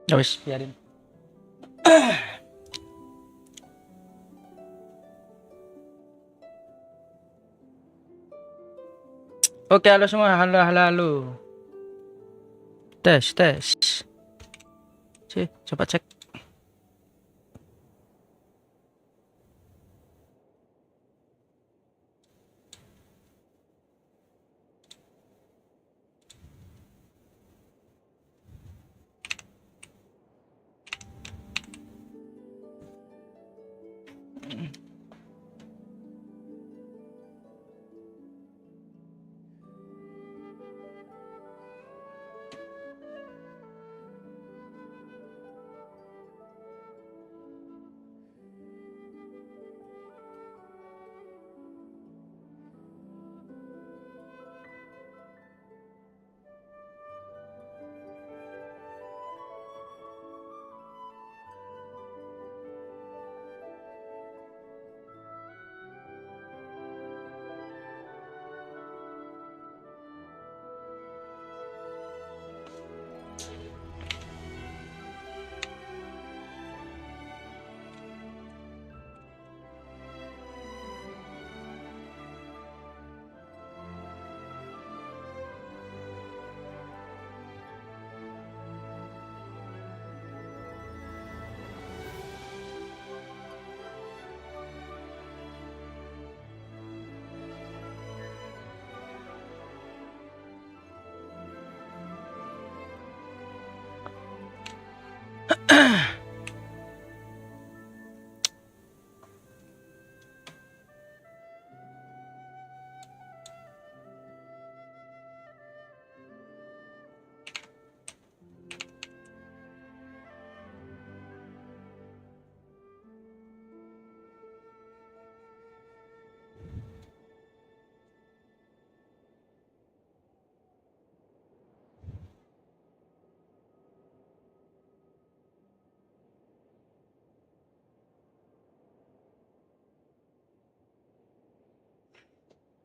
Ya wis, biarin. Oke, halo semua. Halo, halo, halo. Tes, tes. Coba cek.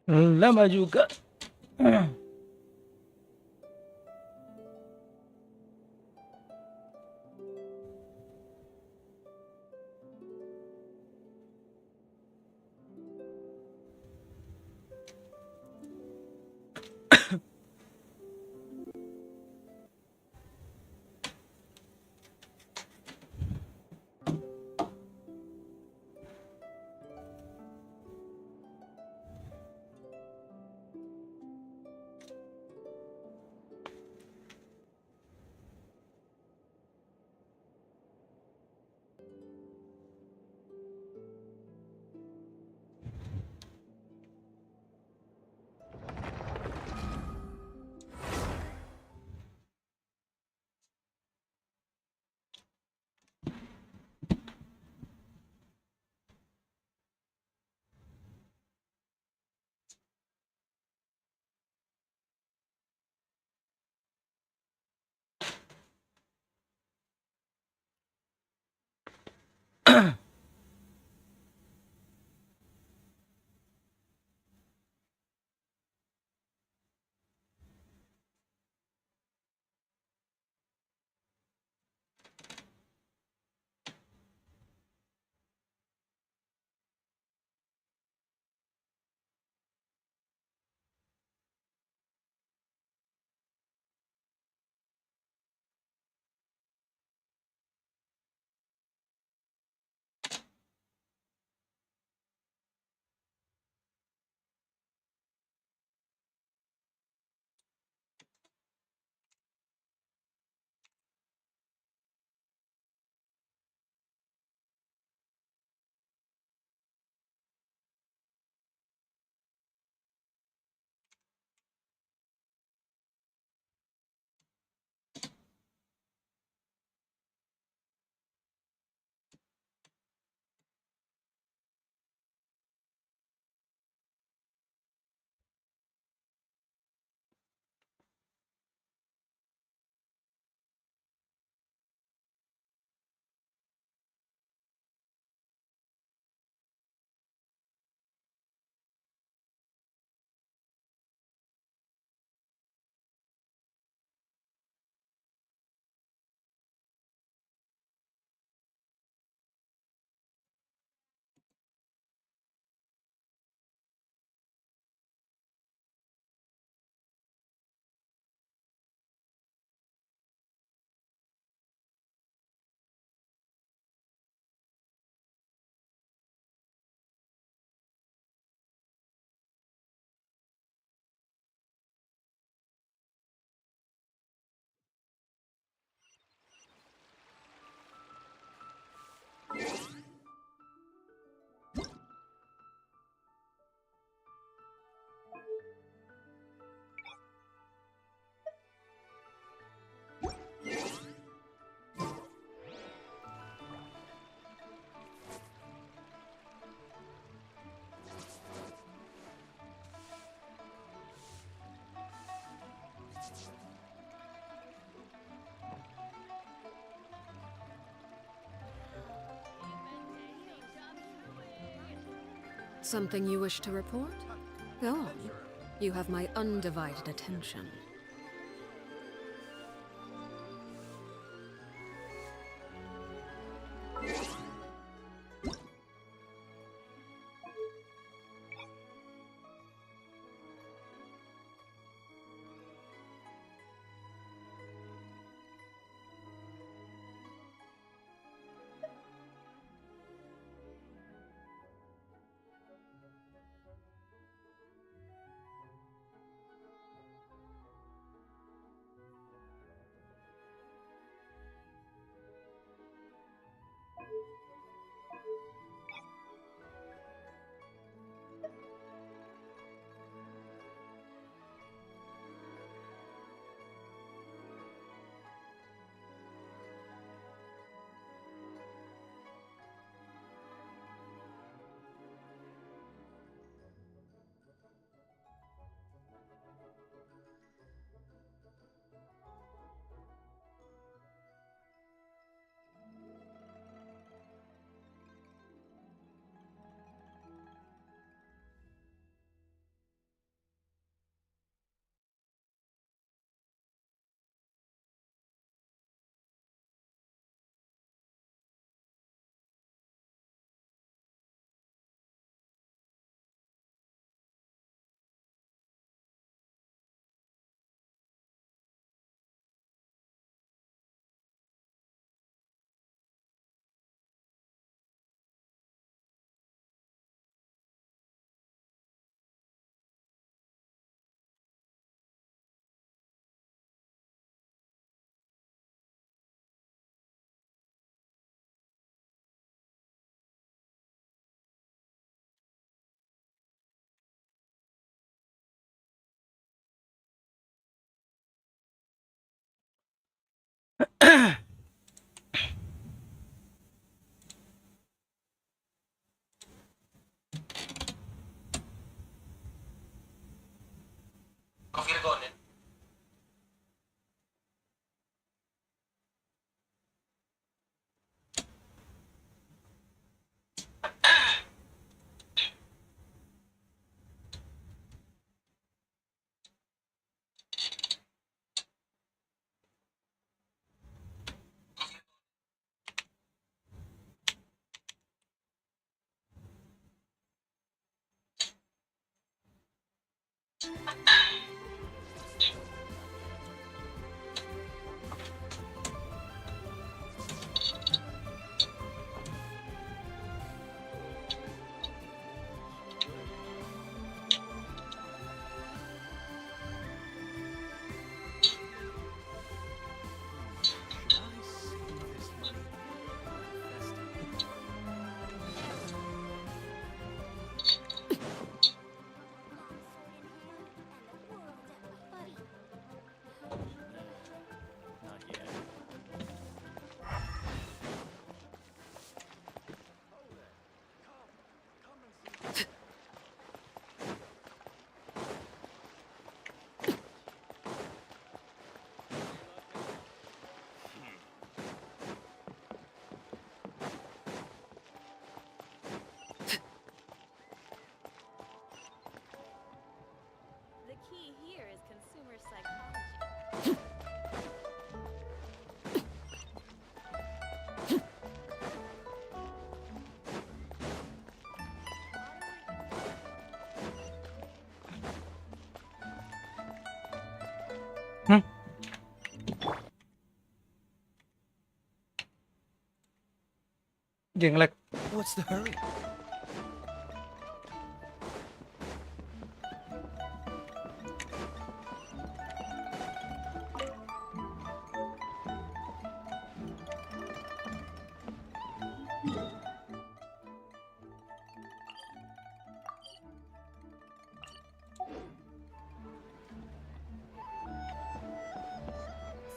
Lama juga. Something you wish to report? Go on. You have my undivided attention. Coffee recorded. The key here is consumer psychology. Dừng lại. What's the hurry?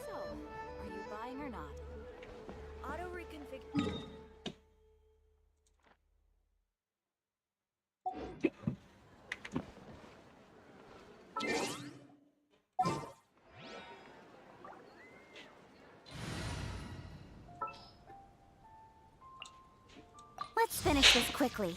So, are you buying or not? Auto reconfig. Let's finish this quickly.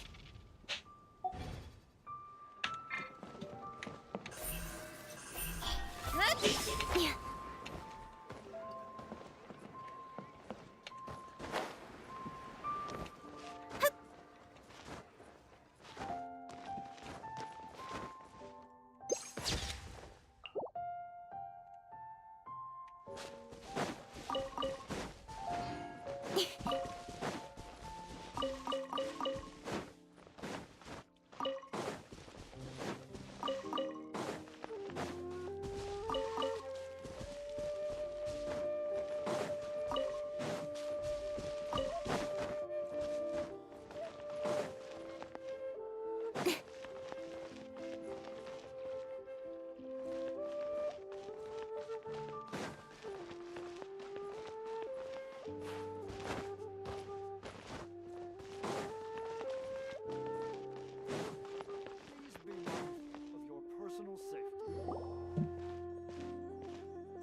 Please be mindful of your personal safety.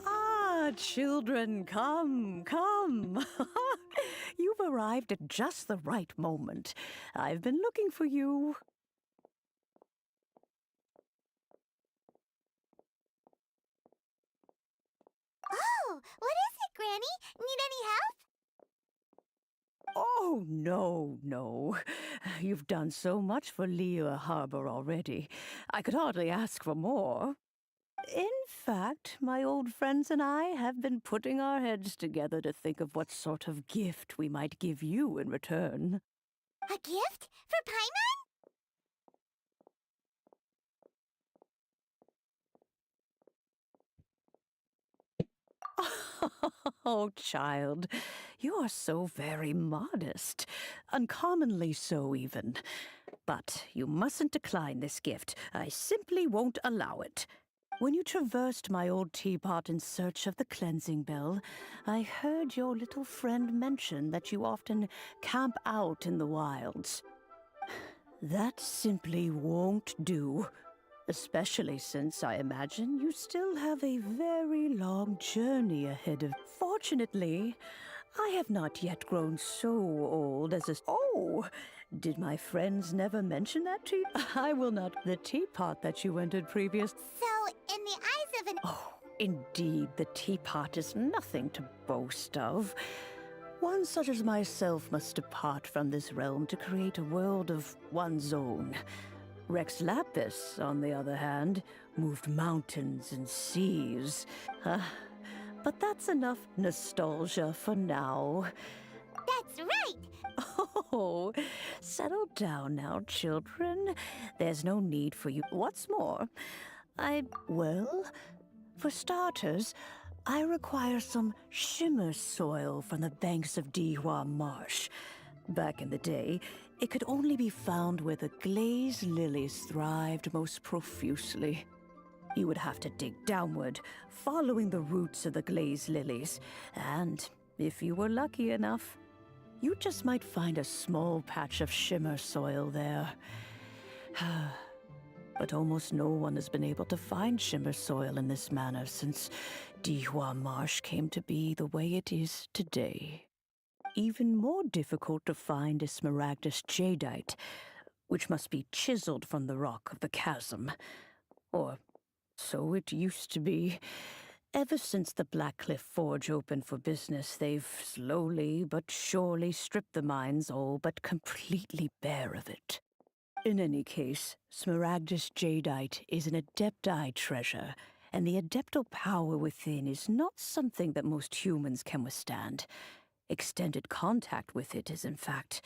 Ah, children, come, come. You've arrived at just the right moment. I've been looking for you. Oh, what is it, Granny? Need any help? Oh, no, no. You've done so much for Lea Harbor already. I could hardly ask for more. In fact, my old friends and I have been putting our heads together to think of what sort of gift we might give you in return. A gift? For Paimon? Oh, child, you are so very modest. Uncommonly so, even. But you mustn't decline this gift. I simply won't allow it. When you traversed my old teapot in search of the cleansing bell, I heard your little friend mention that you often camp out in the wilds. That simply won't do. Especially since I imagine you still have a very long journey ahead of. Fortunately, I have not yet grown so old as a. Oh, did my friends never mention that to you? I will not. The teapot that you entered previous. So, in the eyes of an... Oh, indeed, the teapot is nothing to boast of. One such as myself must depart from this realm to create a world of one's own. Rex Lapis, on the other hand, moved mountains and seas. But that's enough nostalgia for now. That's right! Oh, settle down now, children. There's no need for you. What's more, well, for starters, I require some shimmer soil from the banks of Dihua Marsh. Back in the day, it could only be found where the glaze lilies thrived most profusely. You would have to dig downward, following the roots of the glaze lilies, and if you were lucky enough, you just might find a small patch of shimmer soil there. But almost no one has been able to find shimmer soil in this manner since Dihua Marsh came to be the way it is today. Even more difficult to find is smaragdus jadeite, which must be chiseled from the rock of the chasm. Or so it used to be. Ever since the Blackcliff Forge opened for business, they've slowly but surely stripped the mines all but completely bare of it. In any case, smaragdus jadeite is an adepti treasure, and the adeptal power within is not something that most humans can withstand. Extended contact with it is, in fact,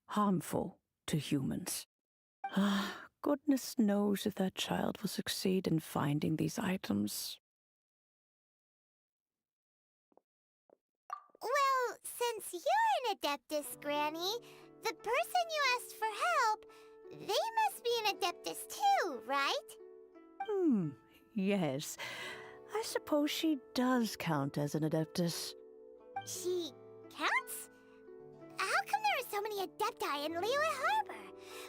harmful to humans. Goodness knows if that child will succeed in finding these items. Well, since you're an Adeptus, Granny, the person you asked for help, they must be an Adeptus too, right? Yes. I suppose she does count as an Adeptus. She counts? How come there are so many Adepti in Liyue Harbor?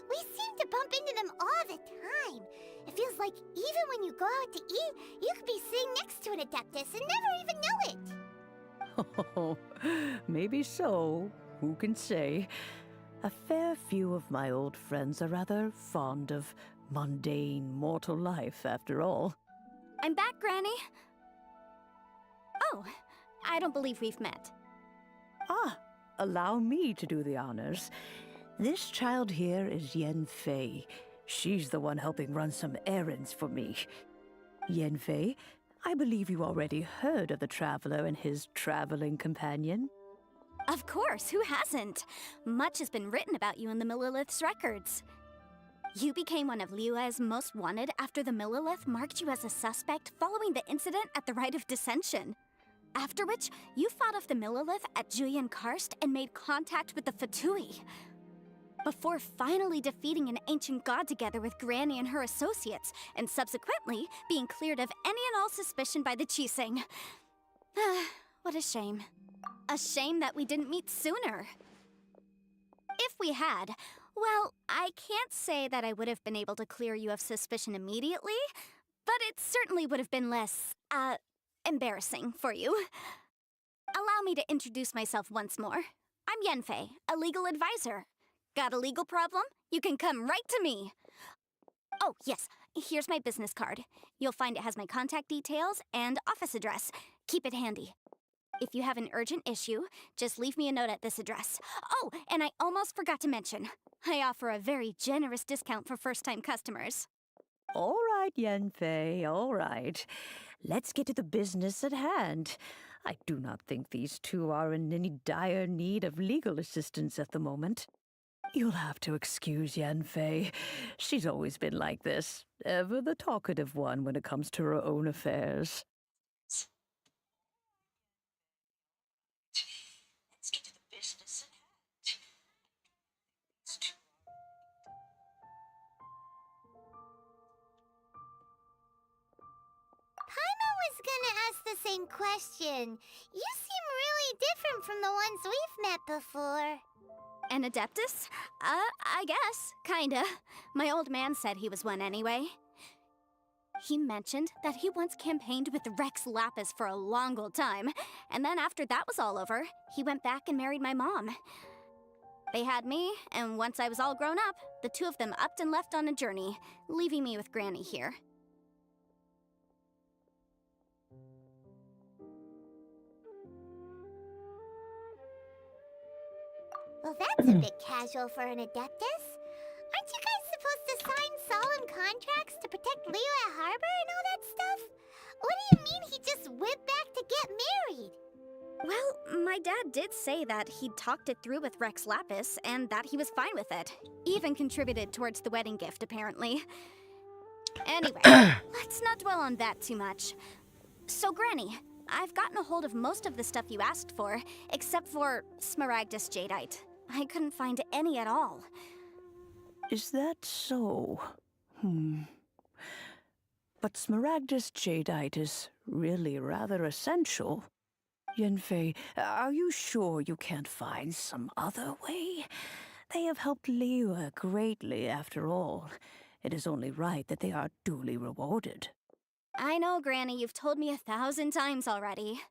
We seem to bump into them all the time. It feels like even when you go out to eat, you could be sitting next to an Adeptus and never even know it. Oh, maybe so. Who can say? A fair few of my old friends are rather fond of mundane mortal life, after all. I'm back, Granny. Oh, I don't believe we've met. Ah, allow me to do the honors. This child here is Yen Fei. She's the one helping run some errands for me. Yen Fei, I believe you already heard of the traveler and his traveling companion. Of course, who hasn't? Much has been written about you in the Millilith's records. You became one of Liyue's most wanted after the Millilith marked you as a suspect following the incident at the Rite of Dissension. After which, you fought off the Millilith at Julian Karst and made contact with the Fatui. Before finally defeating an ancient god together with Granny and her associates, and subsequently being cleared of any and all suspicion by the Chiseng. What a shame. A shame that we didn't meet sooner. If we had, well, I can't say that I would have been able to clear you of suspicion immediately, but it certainly would have been less, embarrassing for you. Allow me to introduce myself once more. I'm Yenfei, a legal advisor. Got a legal problem? You can come right to me. Oh, yes, here's my business card. You'll find it has my contact details and office address. Keep it handy. If you have an urgent issue, just leave me a note at this address. Oh, and I almost forgot to mention, I offer a very generous discount for first-time customers. All right, Yenfei, all right. Let's get to the business at hand. I do not think these two are in any dire need of legal assistance at the moment. You'll have to excuse Yenfei. She's always been like this, ever the talkative one when it comes to her own affairs. Let's get to the business at hand. Paimon was gonna ask the same question. You seem really different from the ones we've met before. An Adeptus? I guess. Kinda. My old man said he was one anyway. He mentioned that he once campaigned with Rex Lapis for a long old time, and then after that was all over, he went back and married my mom. They had me, and once I was all grown up, the two of them upped and left on a journey, leaving me with Granny here. Well, that's a bit casual for an Adeptus. Aren't you guys supposed to sign solemn contracts to protect Liyue Harbor and all that stuff? What do you mean he just went back to get married? Well, my dad did say that he'd talked it through with Rex Lapis, and that he was fine with it. Even contributed towards the wedding gift, apparently. Anyway, let's not dwell on that too much. So, Granny, I've gotten a hold of most of the stuff you asked for, except for Smaragdus Jadeite. I couldn't find any at all. Is that so? But Smaragdus Jadeite is really rather essential. Yenfei, are you sure you can't find some other way? They have helped Liyue greatly, after all. It is only right that they are duly rewarded. I know, Granny, you've told me 1,000 times already.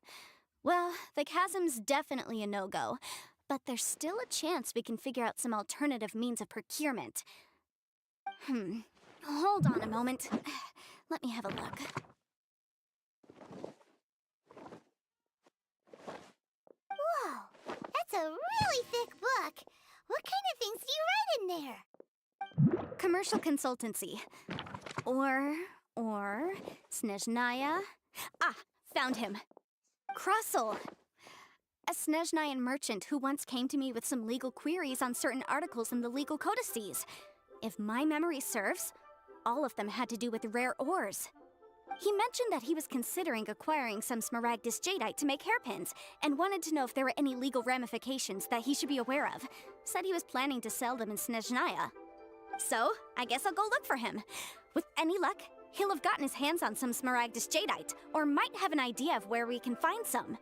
Well, the chasm's definitely a no-go, but there's still a chance we can figure out some alternative means of procurement. Hold on a moment. Let me have a look. Whoa, that's a really thick book. What kind of things do you write in there? Commercial consultancy. Or Snezhnaya. Ah, found him. Krusel. A Snezhnayan merchant who once came to me with some legal queries on certain articles in the legal codices. If my memory serves, all of them had to do with rare ores. He mentioned that he was considering acquiring some Smaragdus Jadeite to make hairpins, and wanted to know if there were any legal ramifications that he should be aware of. Said he was planning to sell them in Snezhnaya. So, I guess I'll go look for him. With any luck, he'll have gotten his hands on some Smaragdus Jadeite, or might have an idea of where we can find some.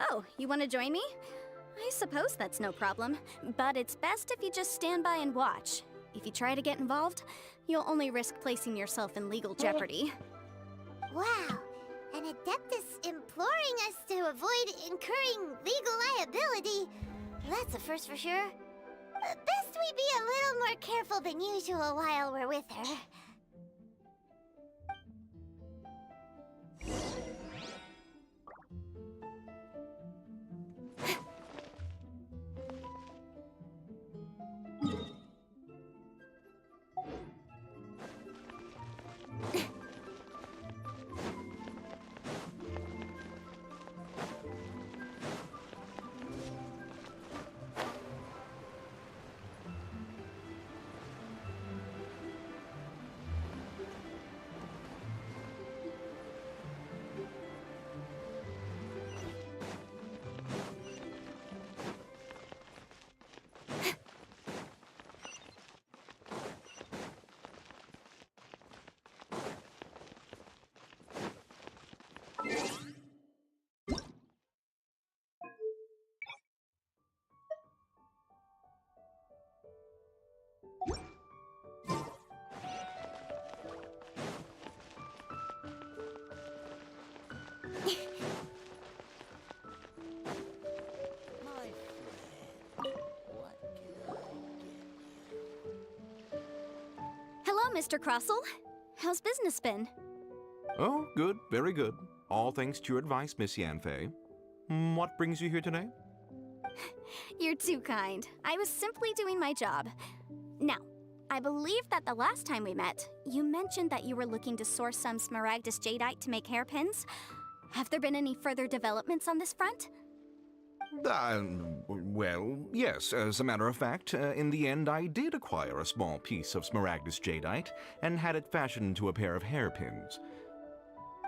Oh, you want to join me? I suppose that's no problem, but it's best if you just stand by and watch. If you try to get involved, you'll only risk placing yourself in legal jeopardy. Wow, an Adeptus imploring us to avoid incurring legal liability. That's a first for sure. Best we be a little more careful than usual while we're with her. Mr. Crossell. How's business been? Oh, good, very good. All thanks to your advice, Miss Yanfei. What brings you here today? You're too kind. I was simply doing my job. Now, I believe that the last time we met, you mentioned that you were looking to source some smaragdus jadeite to make hairpins. Have there been any further developments on this front? Well, yes. As a matter of fact, in the end, I did acquire a small piece of smaragdus jadeite and had it fashioned into a pair of hairpins.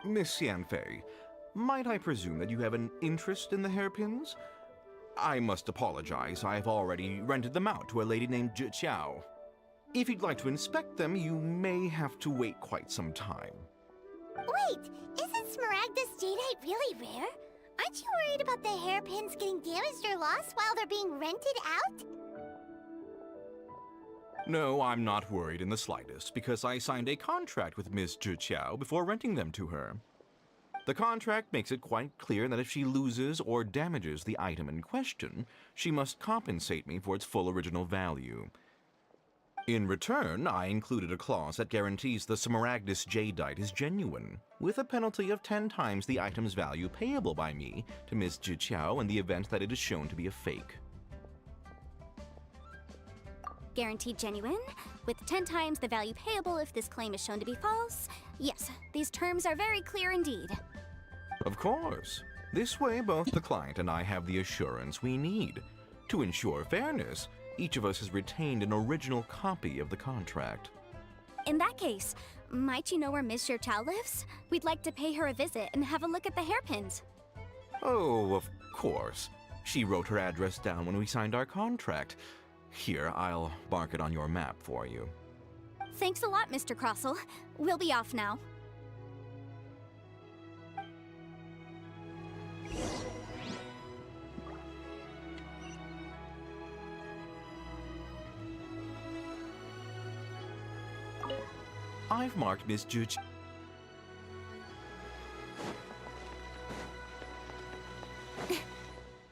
Miss Yanfei, might I presume that you have an interest in the hairpins? I must apologize. I've already rented them out to a lady named Zhi Qiao. If you'd like to inspect them, you may have to wait quite some time. Wait, isn't smaragdus jadeite really rare? Aren't you worried about the hairpins getting damaged or lost while they're being rented out? No, I'm not worried in the slightest, because I signed a contract with Ms. Zhi Qiao before renting them to her. The contract makes it quite clear that if she loses or damages the item in question, she must compensate me for its full original value. In return, I included a clause that guarantees the smaragdus jadeite is genuine, with a penalty of 10 times the item's value payable by me to Ms. Zhi Qiao in the event that it is shown to be a fake. Guaranteed genuine, with 10 times the value payable if this claim is shown to be false. Yes, these terms are very clear indeed. Of course. This way, both the client and I have the assurance we need. To ensure fairness, each of us has retained an original copy of the contract. In that case, might you know where Miss Xiao lives? We'd like to pay her a visit and have a look at the hairpins. Oh, of course. She wrote her address down when we signed our contract. Here, I'll mark it on your map for you. Thanks a lot, Mr. Crossell. We'll be off now. I've marked Miss Zhi Qiao.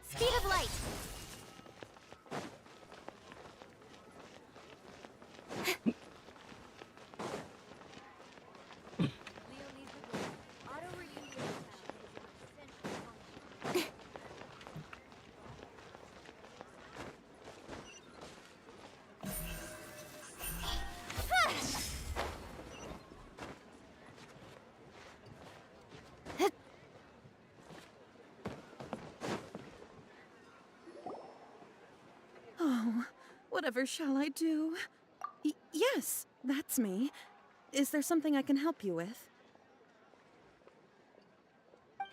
Speed of light. Oh, whatever shall I do? Yes, that's me. Is there something I can help you with?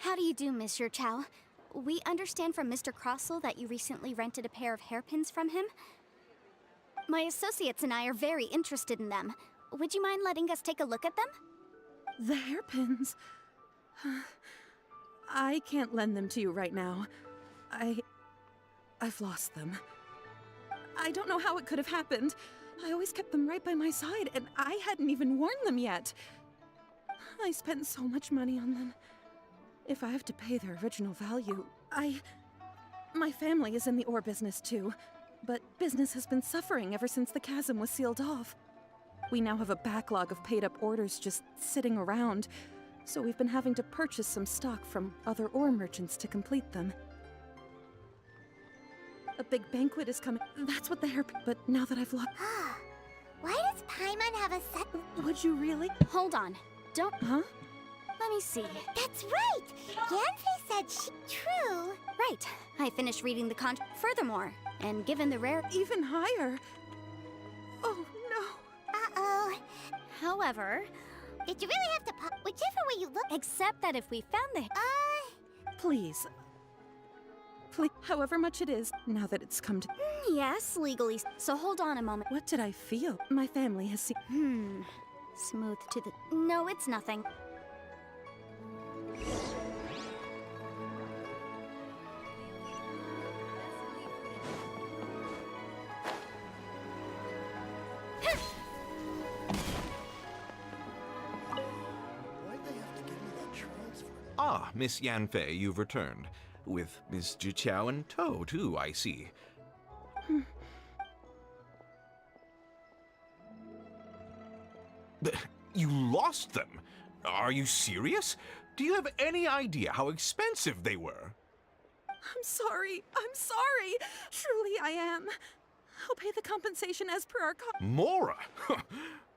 How do you do, Miss Xiao? We understand from Mr. Crossell that you recently rented a pair of hairpins from him. My associates and I are very interested in them. Would you mind letting us take a look at them? The hairpins. I can't lend them to you right now. I've lost them. I don't know how it could have happened. I always kept them right by my side, and I hadn't even worn them yet. I spent so much money on them. If I have to pay their original value, My family is in the ore business too, but business has been suffering ever since the chasm was sealed off. We now have a backlog of paid-up orders just sitting around, so we've been having to purchase some stock from other ore merchants to complete them. A big banquet is coming. That's what the hair... But now that I've lost... Why does Paimon have a set? Would you really? Hold on. Don't... Huh? Let me see. That's right! Yanfei said she... True. Right. I finished reading the contract. Furthermore, and given the rare... Even higher. Oh, no. Uh-oh. However... Did you really have to pop... Whichever way you look... Except that if we found the... Please. Please. However much it is, now that it's come to... Yes, legally. So hold on a moment. What did I feel? My family has seen... Smooth to the... No, it's nothing. Why'd they have to give me that transfer? Ah, Miss Yanfei, you've returned. With Miss Zhi Qiao in tow, too, I see. You lost them? Are you serious? Do you have any idea how expensive they were? I'm sorry. I'm sorry. Truly, I am. I'll pay the compensation as per our Mora!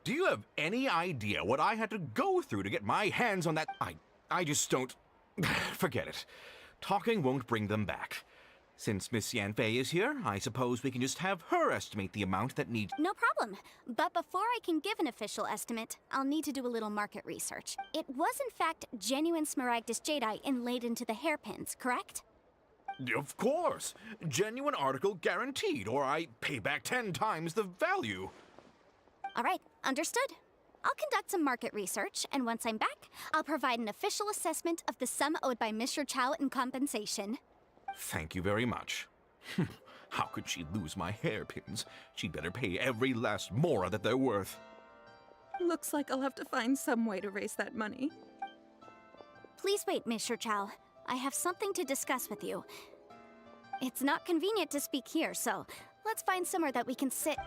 Do you have any idea what I had to go through to get my hands on that? I just don't. Forget it. Talking won't bring them back. Since Miss Yanfei is here, I suppose we can just have her estimate the amount that needs. No problem. But before I can give an official estimate, I'll need to do a little market research. It was in fact genuine smaragdus jadeite inlaid into the hairpins, correct? Of course! Genuine article guaranteed, or I pay back 10 times the value. All right, understood. I'll conduct some market research, and once I'm back, I'll provide an official assessment of the sum owed by Mr. Chow in compensation. Thank you very much. How could she lose my hairpins? She'd better pay every last mora that they're worth. Looks like I'll have to find some way to raise that money. Please wait, Mr. Chow. I have something to discuss with you. It's not convenient to speak here, so let's find somewhere that we can sit.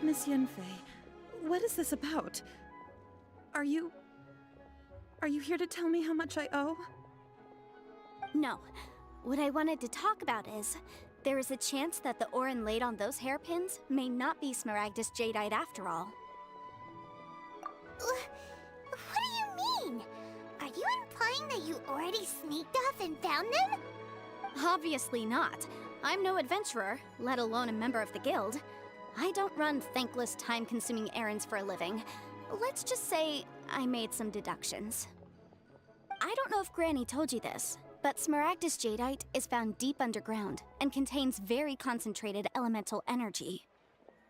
Miss Yunfei, what is this about? Are you here to tell me how much I owe? No. What I wanted to talk about is, there is a chance that the Orin laid on those hairpins may not be Smaragdus Jadeite after all. What do you mean? Are you implying that you already sneaked off and found them? Obviously not. I'm no adventurer, let alone a member of the guild. I don't run thankless, time-consuming errands for a living. Let's just say I made some deductions. I don't know if Granny told you this, but Smaragdus Jadeite is found deep underground and contains very concentrated elemental energy.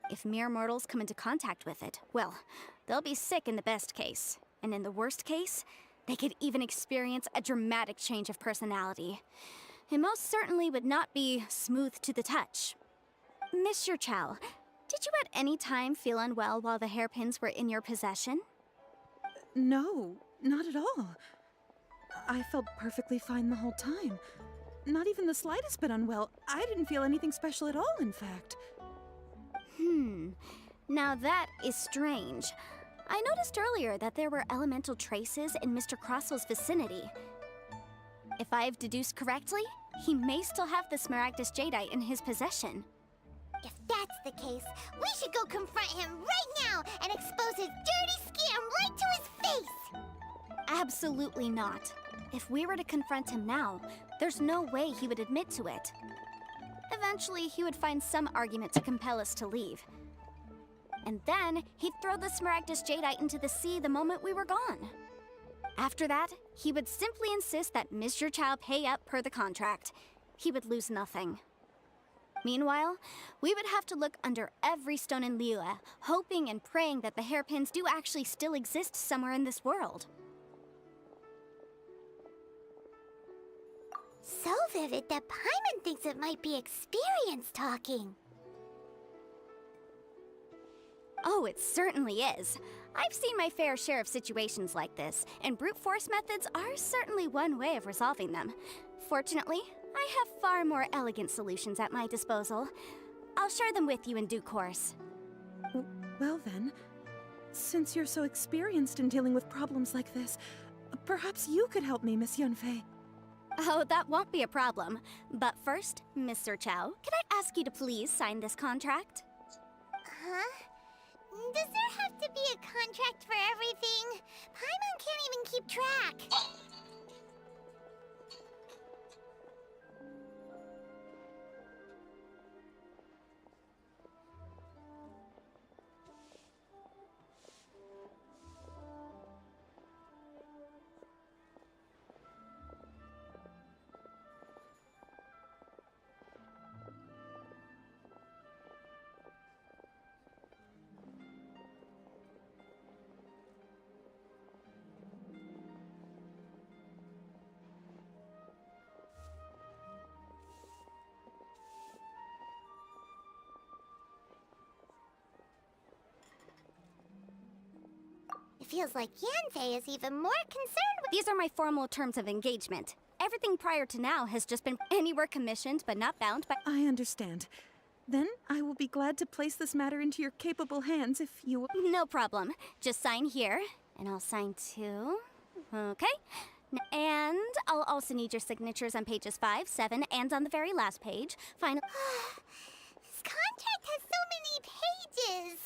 If mere mortals come into contact with it, well, they'll be sick in the best case. And in the worst case, they could even experience a dramatic change of personality. It most certainly would not be smooth to the touch. Mr. Chow, did you at any time feel unwell while the hairpins were in your possession? No, not at all. I felt perfectly fine the whole time. Not even the slightest bit unwell. I didn't feel anything special at all, in fact. Now that is strange. I noticed earlier that there were elemental traces in Mr. Croswell's vicinity. If I've deduced correctly, he may still have the Smaragdus Jadeite in his possession. If that's the case, we should go confront him right now and expose his dirty scam right to his face! Absolutely not. If we were to confront him now, there's no way he would admit to it. Eventually, he would find some argument to compel us to leave. And then, he'd throw the Smaragdus Jadeite into the sea the moment we were gone. After that, he would simply insist that Mr. Chow pay up per the contract. He would lose nothing. Meanwhile, we would have to look under every stone in Liyue, hoping and praying that the hairpins do actually still exist somewhere in this world. So vivid that Paimon thinks it might be experience talking. Oh, it certainly is. I've seen my fair share of situations like this, and brute force methods are certainly one way of resolving them. Fortunately, I have far more elegant solutions at my disposal. I'll share them with you in due course. Well then, since you're so experienced in dealing with problems like this, perhaps you could help me, Miss Yunfei. Oh, that won't be a problem. But first, Mr. Chow, can I ask you to please sign this contract? Huh? Does there have to be a contract for everything? Paimon can't even keep track. It feels like Yanfei is even more concerned with— These are my formal terms of engagement. Everything prior to now has just been anywhere commissioned but not bound by— I understand. Then I will be glad to place this matter into your capable hands if you will— No problem. Just sign here, and I'll sign too. Okay. And I'll also need your signatures on pages 5, 7, and on the very last page. Final. This contract has so many pages.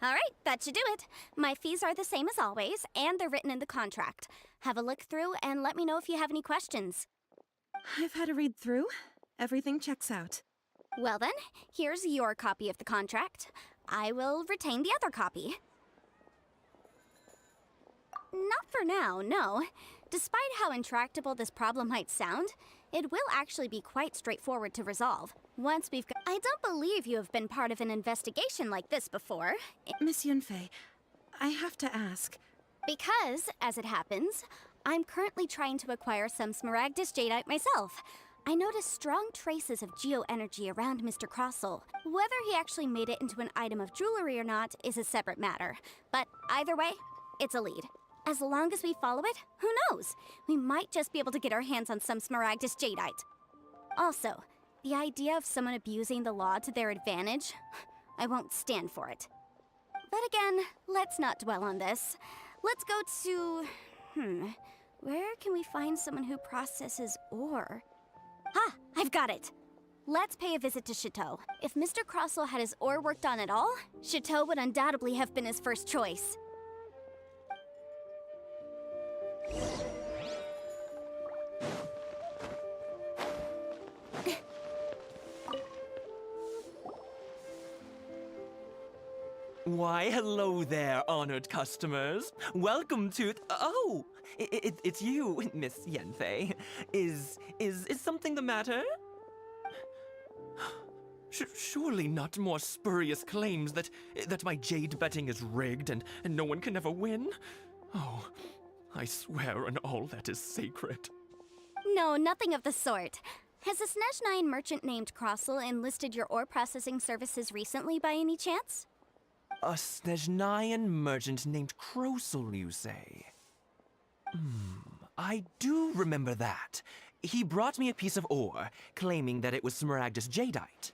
All right, that should do it. My fees are the same as always, and they're written in the contract. Have a look through and let me know if you have any questions. I've had a read through. Everything checks out. Well then, here's your copy of the contract. I will retain the other copy. Not for now, no. Despite how intractable this problem might sound, it will actually be quite straightforward to resolve. Once we've got— I don't believe you have been part of an investigation like this before. Miss Yunfei, I have to ask. Because, as it happens, I'm currently trying to acquire some Smaragdus Jadeite myself. I noticed strong traces of geo-energy around Mr. Crossell. Whether he actually made it into an item of jewelry or not is a separate matter. But either way, it's a lead. As long as we follow it, who knows? We might just be able to get our hands on some Smaragdus Jadeite. Also, the idea of someone abusing the law to their advantage, I won't stand for it. But again, let's not dwell on this. Let's go to... Where can we find someone who processes ore? Ah, I've got it! Let's pay a visit to Chateau. If Mr. Crossell had his ore worked on at all, Chateau would undoubtedly have been his first choice. Why, hello there, honored customers. Welcome to... Oh, it's you, Miss Yanfei. Is something the matter? Surely not more spurious claims that my jade betting is rigged and no one can ever win? Oh, I swear on all that is sacred. No, nothing of the sort. Has a Snezhnyan merchant named Crossell enlisted your ore processing services recently by any chance? A Snezhnyan merchant named Crossell, you say? I do remember that. He brought me a piece of ore, claiming that it was Smaragdus jadeite.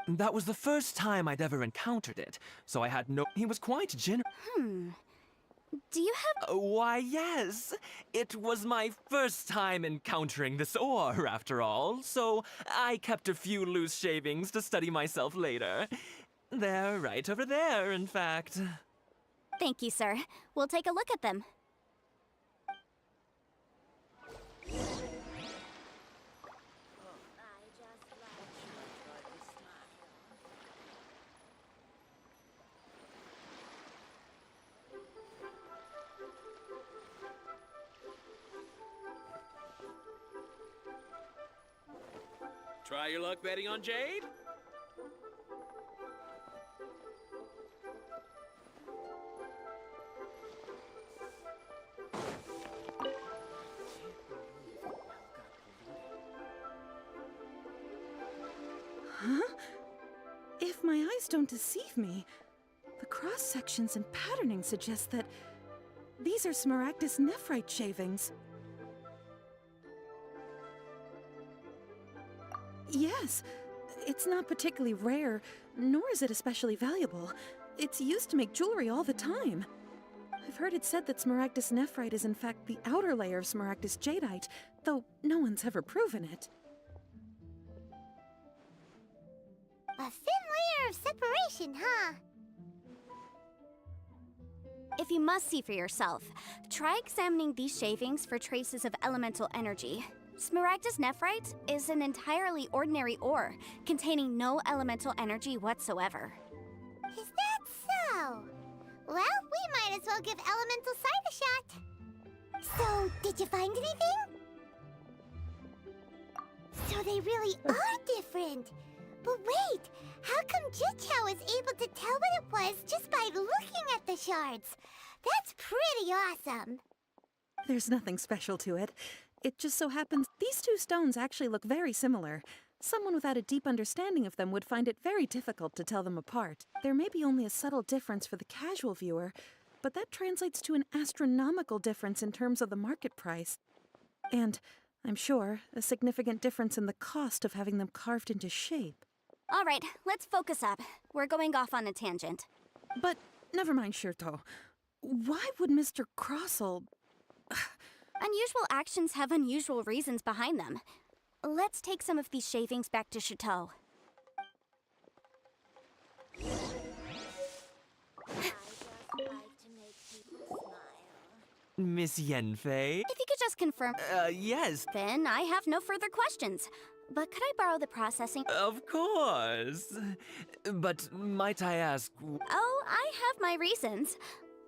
That was the first time I'd ever encountered it, so I had no... He was quite generous. Do you have... Why, yes. It was my first time encountering this ore, after all, so I kept a few loose shavings to study myself later. They're right over there, in fact. Thank you, sir. We'll take a look at them. Try your luck betting on Jade? Huh? If my eyes don't deceive me, the cross-sections and patterning suggest that these are Smaragdus nephrite shavings. Yes, it's not particularly rare, nor is it especially valuable. It's used to make jewelry all the time. I've heard it said that Smaragdus nephrite is in fact the outer layer of Smaragdus jadeite, though no one's ever proven it. A thin layer of separation, huh? If you must see for yourself, try examining these shavings for traces of elemental energy. Smaragdus nephrite is an entirely ordinary ore, containing no elemental energy whatsoever. Is that so? Well, we might as well give Elemental Sight a shot. So, did you find anything? So they really are different. But wait, how come Jichao was able to tell what it was just by looking at the shards? That's pretty awesome. There's nothing special to it. It just so happens these two stones actually look very similar. Someone without a deep understanding of them would find it very difficult to tell them apart. There may be only a subtle difference for the casual viewer, but that translates to an astronomical difference in terms of the market price. And, I'm sure, a significant difference in the cost of having them carved into shape. All right, let's focus up. We're going off on a tangent. But, never mind, Shirto. Why would Mr. Crossell... Unusual actions have unusual reasons behind them. Let's take some of these shavings back to Chateau. Miss Yanfei? If you could just confirm... Yes. Then I have no further questions. But could I borrow the processing... Of course. But might I ask... Oh, I have my reasons.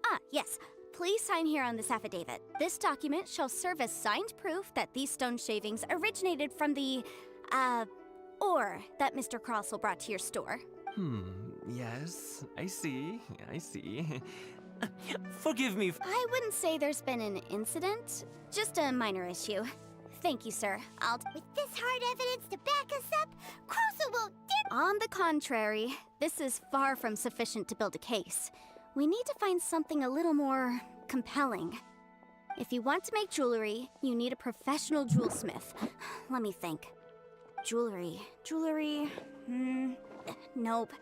Ah, yes. Please sign here on this affidavit. This document shall serve as signed proof that these stone shavings originated from the, ore that Mr. Crossell brought to your store. Yes, I see. Forgive me. I wouldn't say there's been an incident, just a minor issue. Thank you, sir. With this hard evidence to back us up, Crossell won't dip. On the contrary, this is far from sufficient to build a case. We need to find something a little more compelling. If you want to make jewelry, you need a professional jewelsmith. Let me think. Jewelry. Nope.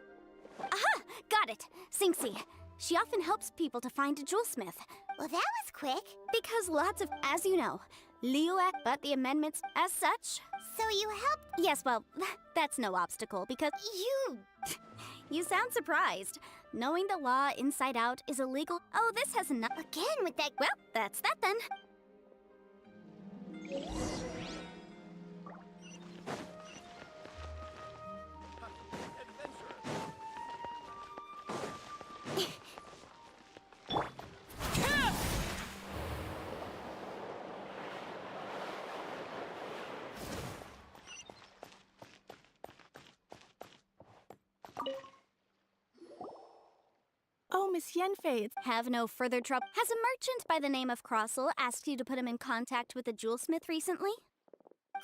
Aha! Got it! Singxi. She often helps people to find a jewelsmith. Well, that was quick. Because lots of, as you know, Liyue, but the amendments as such. So you helped Yes, well, that's no obstacle because you. you sound surprised. Knowing the law inside out is illegal. Oh, this has not. Again with that. Well, that's that then. Oh, Miss Yenfei, Have no further trouble. Has a merchant by the name of Crossel asked you to put him in contact with a jewelsmith recently?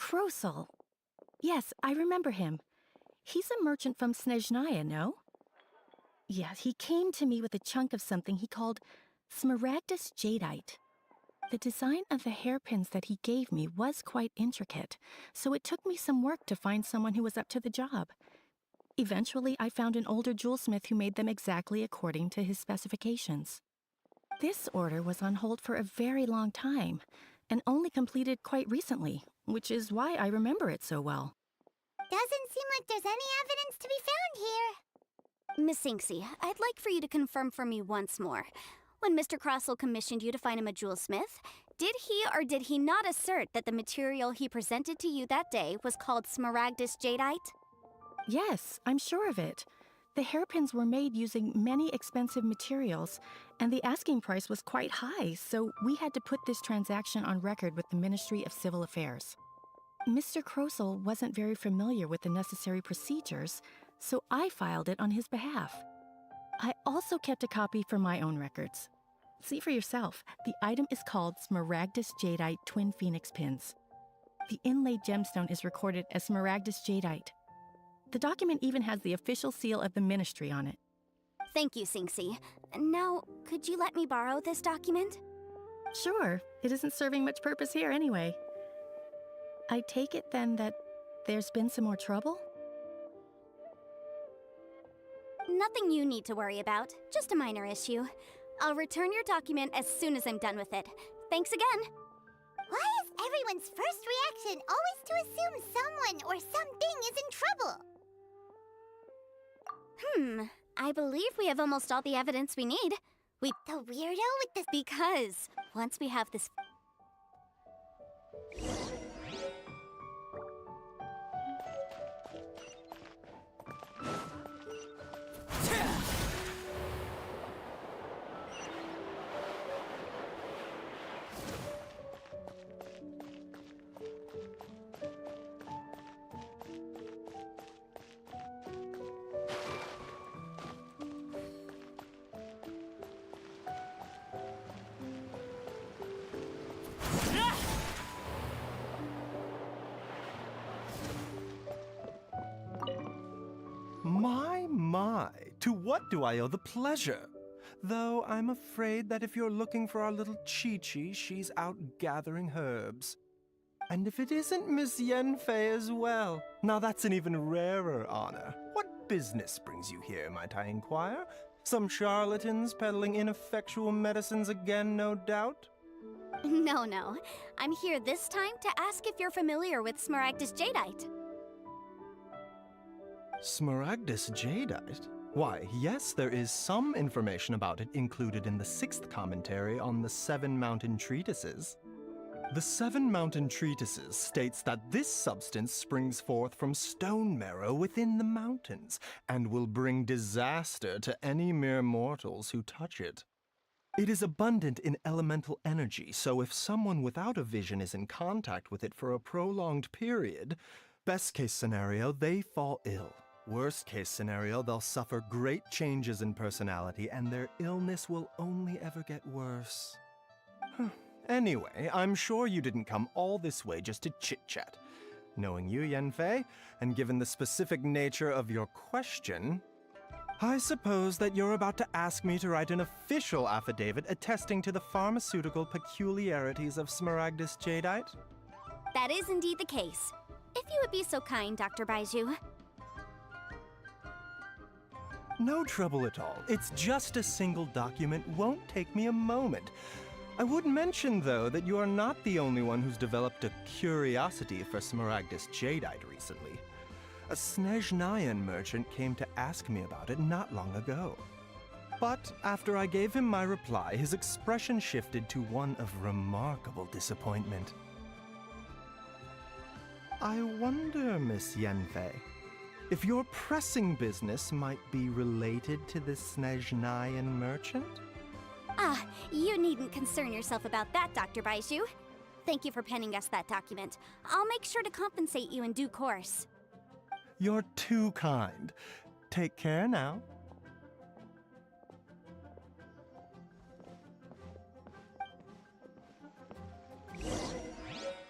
Krosel. Yes, I remember him. He's a merchant from Snezhnaya, no? Yes, he came to me with a chunk of something he called smaragdus jadeite. The design of the hairpins that he gave me was quite intricate, so it took me some work to find someone who was up to the job. Eventually, I found an older jewelsmith who made them exactly according to his specifications. This order was on hold for a very long time, and only completed quite recently, which is why I remember it so well. Doesn't seem like there's any evidence to be found here. Miss Singxi, I'd like for you to confirm for me once more. When Mr. Crossel commissioned you to find him a jewelsmith, did he or did he not assert that the material he presented to you that day was called smaragdus jadeite? Yes, I'm sure of it. The hairpins were made using many expensive materials, and the asking price was quite high, so we had to put this transaction on record with the Ministry of Civil Affairs. Mr. Krosel wasn't very familiar with the necessary procedures, so I filed it on his behalf. I also kept a copy for my own records. See for yourself, the item is called Smaragdus Jadeite Twin Phoenix Pins. The inlaid gemstone is recorded as Smaragdus Jadeite. The document even has the official seal of the ministry on it. Thank you, Singxi. Now, could you let me borrow this document? Sure, it isn't serving much purpose here anyway. I take it then that there's been some more trouble? Nothing you need to worry about, just a minor issue. I'll return your document as soon as I'm done with it. Thanks again. Why is everyone's first reaction always to assume someone or something is in trouble? I believe we have almost all the evidence we need. The weirdo with the... Because once we have this... My, to what do I owe the pleasure? Though I'm afraid that if you're looking for our little Chi-Chi, she's out gathering herbs. And if it isn't Miss Yenfei as well, now that's an even rarer honor. What business brings you here, might I inquire? Some charlatans peddling ineffectual medicines again, no doubt? No. I'm here this time to ask if you're familiar with smaragdus jadeite. Smaragdus jadeite? Why, yes, there is some information about it included in the 6th commentary on the 7 Mountain Treatises. The 7 Mountain Treatises states that this substance springs forth from stone marrow within the mountains, and will bring disaster to any mere mortals who touch it. It is abundant in elemental energy, so if someone without a vision is in contact with it for a prolonged period, best case scenario, they fall ill. Worst case scenario, they'll suffer great changes in personality and their illness will only ever get worse. Anyway, I'm sure you didn't come all this way just to chit-chat. Knowing you, Yenfei, and given the specific nature of your question, I suppose that you're about to ask me to write an official affidavit attesting to the pharmaceutical peculiarities of smaragdus jadeite? That is indeed the case. If you would be so kind, Dr. Baiju. No trouble at all. It's just a single document. Won't take me a moment. I would mention, though, that you are not the only one who's developed a curiosity for Smaragdus jadeite recently. A Snezhnayan merchant came to ask me about it not long ago. But after I gave him my reply, his expression shifted to one of remarkable disappointment. I wonder, Miss Yanfei, if your pressing business might be related to this Snezhnayan merchant? Ah, you needn't concern yourself about that, Dr. Baizhu. Thank you for penning us that document. I'll make sure to compensate you in due course. You're too kind. Take care now.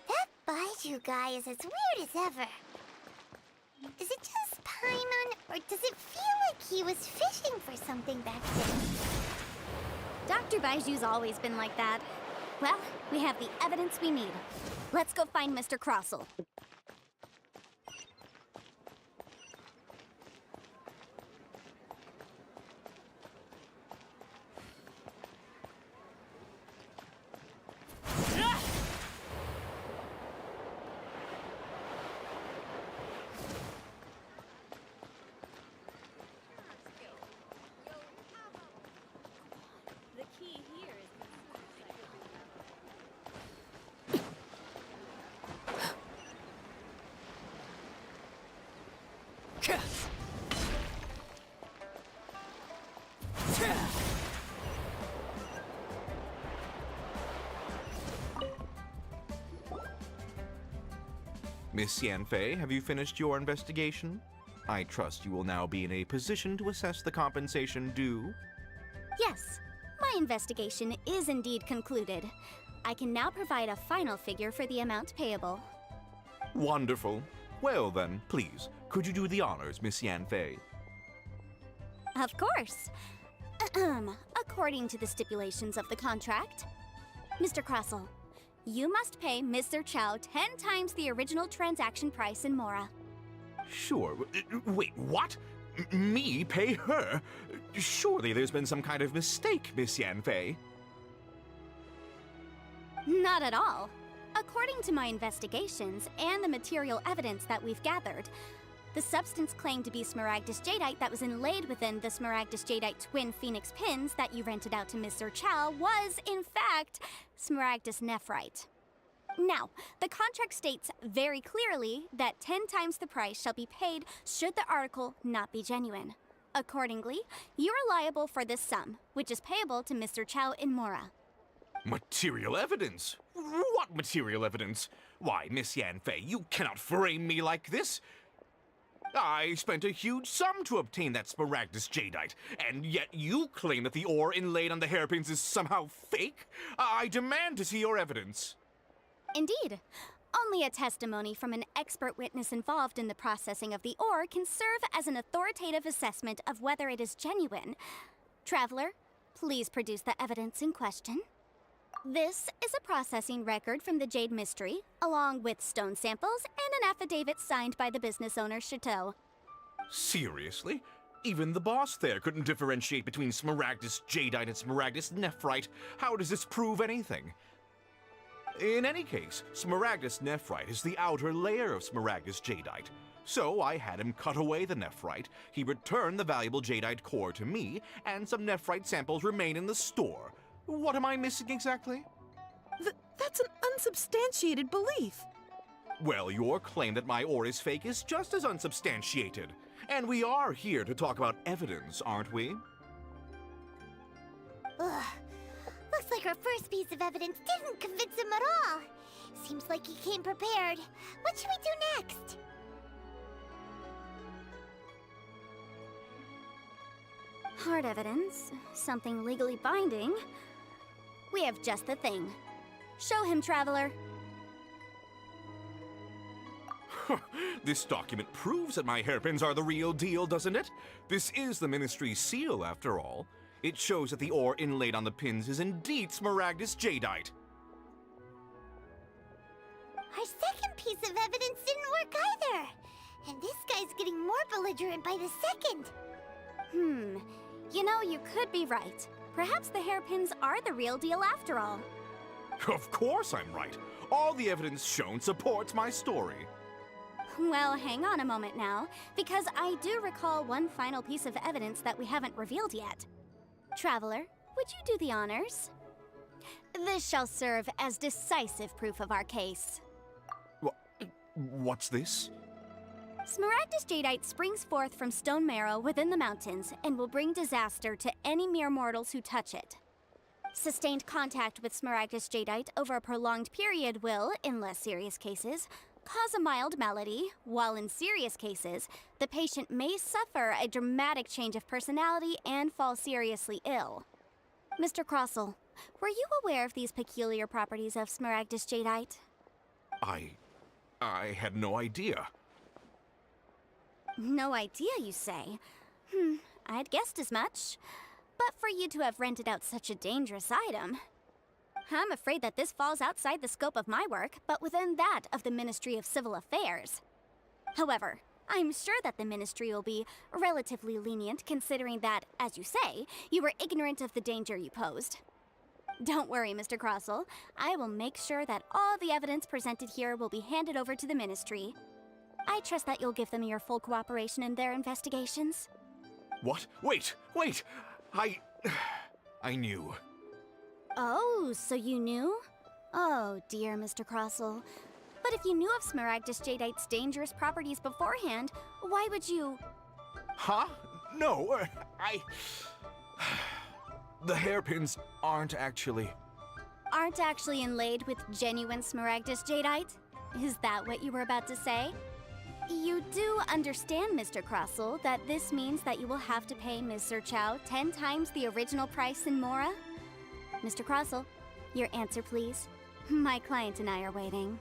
That Baiju guy is as weird as ever. Is it just Paimon, or does it feel like he was fishing for something back then? Dr. Baiju's always been like that. Well, we have the evidence we need. Let's go find Mr. Crossell. Miss Yanfei, have you finished your investigation? I trust you will now be in a position to assess the compensation due. Yes, my investigation is indeed concluded. I can now provide a final figure for the amount payable. Wonderful. Well then, please, could you do the honors, Miss Yanfei? Of course. According to the stipulations of the contract, Mr. Crossell, you must pay Mr. Chow 10 times the original transaction price in Mora. Sure. Wait, what? Me pay her? Surely there's been some kind of mistake, Miss Yanfei. Not at all. According to my investigations and the material evidence that we've gathered, the substance claimed to be Smaragdus jadeite that was inlaid within the Smaragdus jadeite twin phoenix pins that you rented out to Mr. Chow was, in fact, Smaragdus nephrite. Now, the contract states very clearly that 10 times the price shall be paid should the article not be genuine. Accordingly, you are liable for this sum, which is payable to Mr. Chow in Mora. Material evidence? What material evidence? Why, Miss Yanfei, you cannot frame me like this. I spent a huge sum to obtain that Smaragdus jadeite, and yet you claim that the ore inlaid on the hairpins is somehow fake? I demand to see your evidence. Indeed. Only a testimony from an expert witness involved in the processing of the ore can serve as an authoritative assessment of whether it is genuine. Traveler, please produce the evidence in question. This is a processing record from the Jade Mystery, along with stone samples and an affidavit signed by the business owner, Chateau. Seriously? Even the boss there couldn't differentiate between Smaragdus jadeite and Smaragdus nephrite. How does this prove anything? In any case, Smaragdus nephrite is the outer layer of Smaragdus jadeite. So I had him cut away the nephrite, he returned the valuable jadeite core to me, and some nephrite samples remain in the store. What am I missing exactly? That's an unsubstantiated belief. Well, your claim that my ore is fake is just as unsubstantiated. And we are here to talk about evidence, aren't we? Ugh. Looks like our first piece of evidence didn't convince him at all. Seems like he came prepared. What should we do next? Hard evidence, something legally binding. We have just the thing. Show him, Traveler. This document proves that my hairpins are the real deal, doesn't it? This is the Ministry's seal, after all. It shows that the ore inlaid on the pins is indeed Smaragdus jadeite. Our second piece of evidence didn't work either. And this guy's getting more belligerent by the second. You know, you could be right. Perhaps the hairpins are the real deal after all. Of course I'm right. All the evidence shown supports my story. Well, hang on a moment now, because I do recall one final piece of evidence that we haven't revealed yet. Traveler, would you do the honors? This shall serve as decisive proof of our case. What's this? Smaragdus jadeite springs forth from stone marrow within the mountains and will bring disaster to any mere mortals who touch it. Sustained contact with Smaragdus jadeite over a prolonged period will, in less serious cases, cause a mild malady, while in serious cases, the patient may suffer a dramatic change of personality and fall seriously ill. Mr. Crossell, were you aware of these peculiar properties of Smaragdus jadeite? I had no idea. No idea, you say? I'd guessed as much. But for you to have rented out such a dangerous item... I'm afraid that this falls outside the scope of my work, but within that of the Ministry of Civil Affairs. However, I'm sure that the Ministry will be relatively lenient considering that, as you say, you were ignorant of the danger you posed. Don't worry, Mr. Crossell. I will make sure that all the evidence presented here will be handed over to the Ministry. I trust that you'll give them your full cooperation in their investigations. What? Wait! I knew. Oh, so you knew? Oh, dear Mr. Crossell. But if you knew of Smaragdus jadeite's dangerous properties beforehand, why would you... Huh? No, The hairpins aren't actually inlaid with genuine Smaragdus jadeite? Is that what you were about to say? You do understand, Mr. Crossell, that this means that you will have to pay Ms. Sir Chow 10 times the original price in Mora? Mr. Crossell, your answer, please. My client and I are waiting.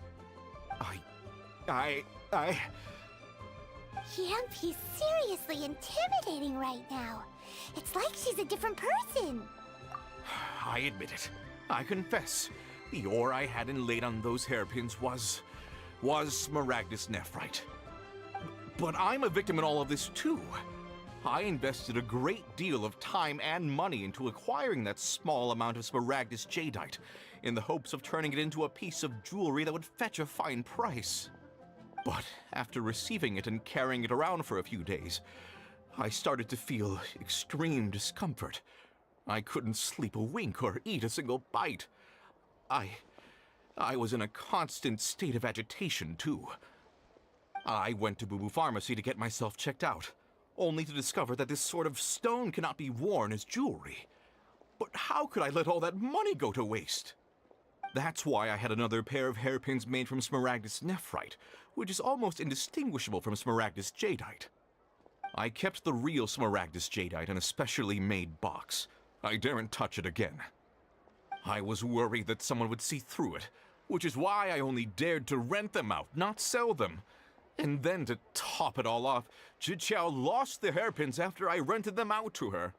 Yampy's seriously intimidating right now. It's like she's a different person. I admit it. I confess. The ore I had inlaid on those hairpins was Smaragdus nephrite. But I'm a victim in all of this too. I invested a great deal of time and money into acquiring that small amount of Smaragdus jadeite, in the hopes of turning it into a piece of jewelry that would fetch a fine price. But after receiving it and carrying it around for a few days, I started to feel extreme discomfort. I couldn't sleep a wink or eat a single bite. I was in a constant state of agitation, too. I went to Boo Boo Pharmacy to get myself checked out, only to discover that this sort of stone cannot be worn as jewelry. But how could I let all that money go to waste? That's why I had another pair of hairpins made from Smaragdus nephrite, which is almost indistinguishable from Smaragdus jadeite. I kept the real Smaragdus jadeite in a specially made box. I daren't touch it again. I was worried that someone would see through it, which is why I only dared to rent them out, not sell them. And then to top it all off, Zhiqiao lost the hairpins after I rented them out to her.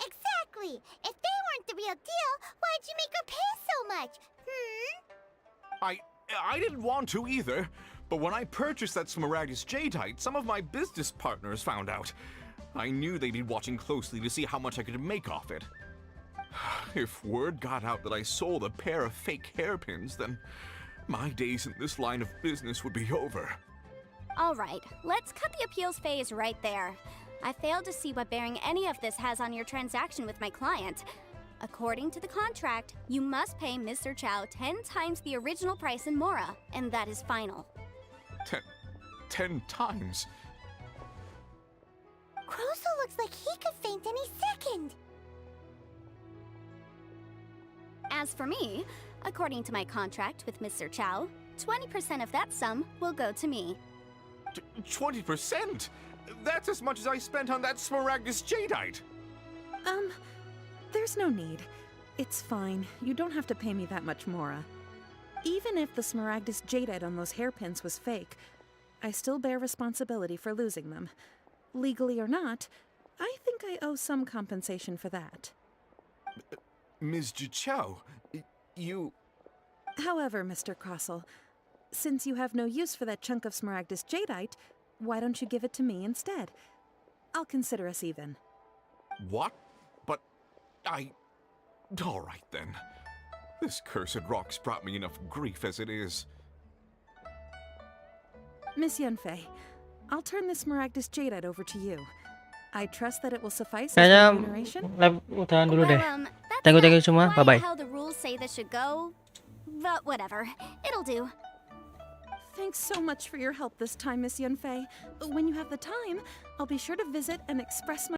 Exactly. If they weren't the real deal, why'd you make her pay so much? I didn't want to either, but when I purchased that Smaragdus jadeite, some of my business partners found out. I knew they'd be watching closely to see how much I could make off it. If word got out that I sold a pair of fake hairpins, then my days in this line of business would be over. All right, let's cut the appeals phase right there. I failed to see what bearing any of this has on your transaction with my client. According to the contract, you must pay Mr. Chow 10 times the original price in Mora, and that is final. 10 times? Crossell looks like he could faint any second. As for me, according to my contract with Mr. Chow, 20% of that sum will go to me. 20%? That's as much as I spent on that Smaragdus jadeite! There's no need. It's fine. You don't have to pay me that much, Mora. Even if the Smaragdus jadeite on those hairpins was fake, I still bear responsibility for losing them. Legally or not, I think I owe some compensation for that. Ms. Zhiqiao, you... However, Mr. Crossell, since you have no use for that chunk of Smaragdus jadeite, why don't you give it to me instead? I'll consider us even. What? But all right then. This cursed rock's brought me enough grief as it is. Miss Yunfei, I'll turn this Smaragdus Jadeite over to you. I trust that it will suffice as Kayaknya remuneration. live udahan dulu deh. That's Thank you not semua. quite Bye-bye. how the rules say this should go. But whatever. It'll do. Thanks so much for your help this time, Miss Yunfei. When you have the time, I'll be sure to visit and express my